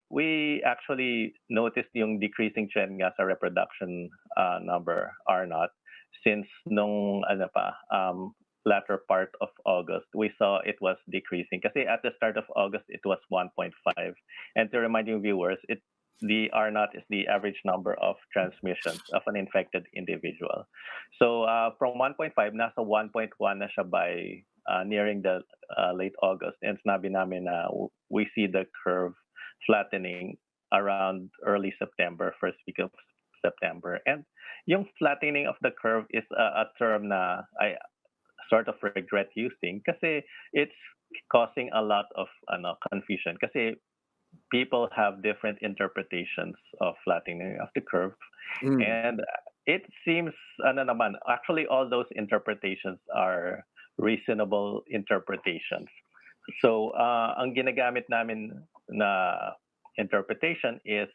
we actually noticed yung decreasing trend nga sa reproduction number R not since nung ano pa latter part of August, we saw it was decreasing. Kasi at the start of August, it was 1.5. And to remind you viewers, the R naught is the average number of transmissions of an infected individual. So from 1.5, nasa 1.1 na siya by nearing the late August. And sinabi namin na we see the curve flattening around early September, first week of September. And yung flattening of the curve is a term na I sort of regret using kasi it's causing a lot of confusion kasi people have different interpretations of flattening of the curve. And it seems actually all those interpretations are reasonable interpretations. So ang ginagamit namin na interpretation is,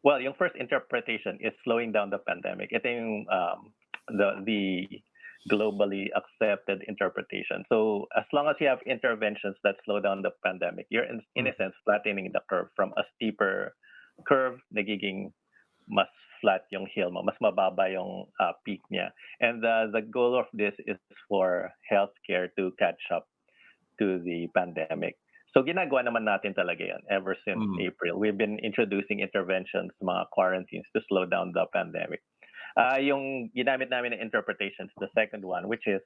well, yung first interpretation is slowing down the pandemic. Ito yung the globally accepted interpretation. So as long as you have interventions that slow down the pandemic, you're in a sense flattening the curve from a steeper curve, nagiging mas flat yung hill mo, mas mababa yung peak niya. And the goal of this is for healthcare to catch up to the pandemic. So ginagawa naman natin talaga yan ever since April. We've been introducing interventions, mga quarantines to slow down the pandemic. Yung ginamit namin na interpretations, the second one, which is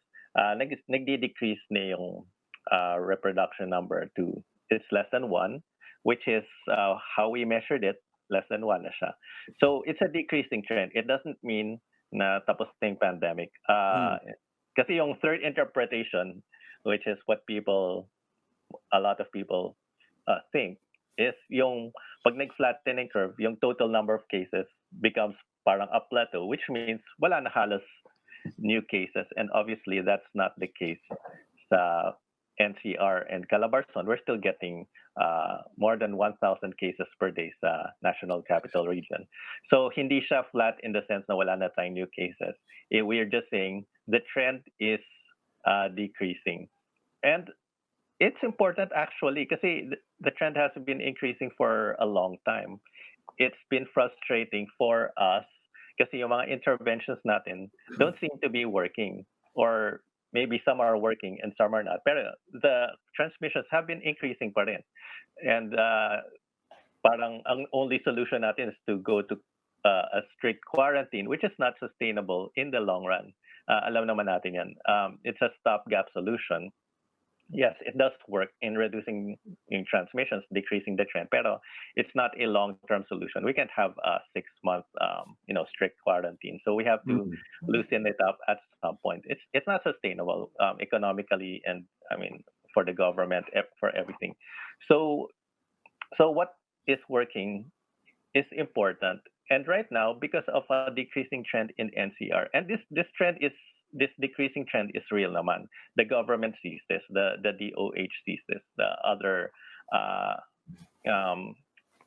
nagdi-decrease na yung reproduction number to it's less than 1, which is how we measured it, less than 1 na siya. So it's a decreasing trend. It doesn't mean na tapos na yung pandemic. Kasi yung third interpretation, which is what a lot of people think, is yung pag nag-flatten yung curve, yung total number of cases becomes parang a plateau, which means wala na halos new cases. And obviously, that's not the case sa NCR and Calabarzon. We're still getting more than 1,000 cases per day sa National Capital Region. So hindi siya flat in the sense na wala na tayong new cases. We're just saying the trend is decreasing. And it's important actually kasi the trend has been increasing for a long time. It's been frustrating for us kasi yung mga interventions natin don't seem to be working, or maybe some are working and some are not. Pero the transmissions have been increasing pa rin. And parang ang only solution natin is to go to a strict quarantine, which is not sustainable in the long run. Alam naman natin yan. It's a stopgap solution. Yes, it does work in reducing transmissions, decreasing the trend, pero it's not a long-term solution. We can't have a 6-month, strict quarantine. So we have to loosen it up at some point. It's not sustainable economically, and I mean for the government, for everything. So what is working is important, and right now because of a decreasing trend in NCR, and this decreasing trend is real naman. The government sees this, the DOH sees this, the other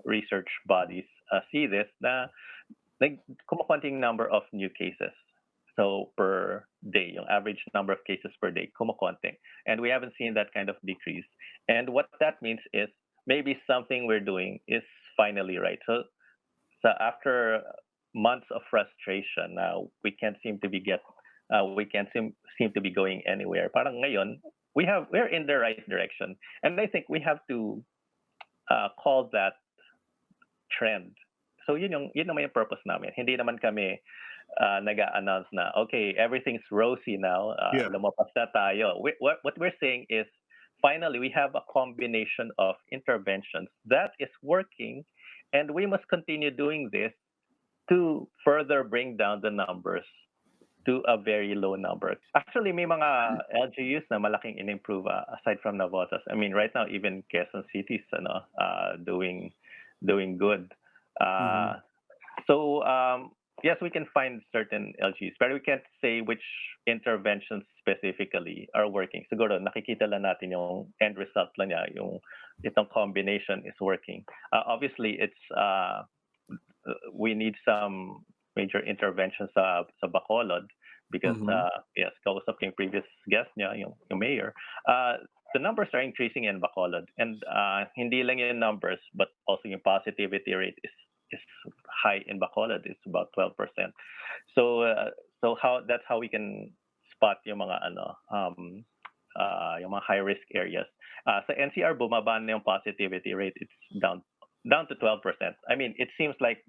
research bodies see this, na kumukonting number of new cases. So per day, yung average number of cases per day, kumukonting. And we haven't seen that kind of decrease. And what that means is maybe something we're doing is finally right. So after months of frustration, now we can't seem to be going anywhere. Parang ngayon, we're in the right direction. And I think we have to call that trend. So yun naman yung purpose namin. Hindi naman kami nag-a-announce na, okay, everything's rosy now, lumabas na tayo. What we're saying is, finally, we have a combination of interventions that is working, and we must continue doing this to further bring down the numbers to a very low number. Actually, may mga LGUs na malaking in-improve aside from Navotas. I mean, right now, even Quezon City's doing good. So yes, we can find certain LGUs, but we can't say which interventions specifically are working. Siguro nakikita lang natin yung end result lang niya, yung itong combination is working. Obviously, it's we need some major interventions sa Bacolod because yes, kausap yung previous guest niya, yung mayor. the numbers are increasing in Bacolod, and hindi lang yung numbers, but also yung positivity rate is high in Bacolod. It's about 12%. So that's how we can spot yung mga yung mga high risk areas. Sa NCR bumaba na yung positivity rate. It's down to 12%. I mean, it seems like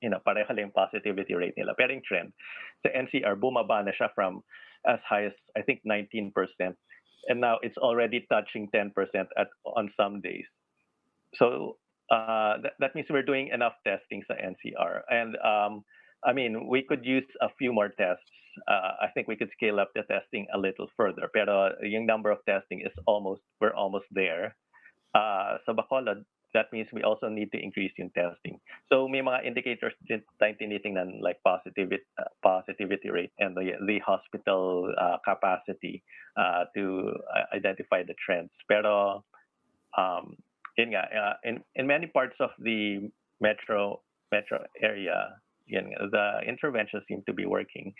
pareho lang yung positivity rate nila. Pero yung trend sa NCR bumaba na siya from as high as I think 19%, and now it's already touching 10% on some days. So that means we're doing enough testing sa NCR, and I mean, we could use a few more tests. I think we could scale up the testing a little further. Pero yung number of testing we're almost there. Sa Bacolod, that means we also need to increase yung testing. So may mga indicators din tayong tinitingnan, like positivity rate and the hospital capacity to identify the trends. Pero yun nga, in many parts of the metro area, the interventions seem to be working.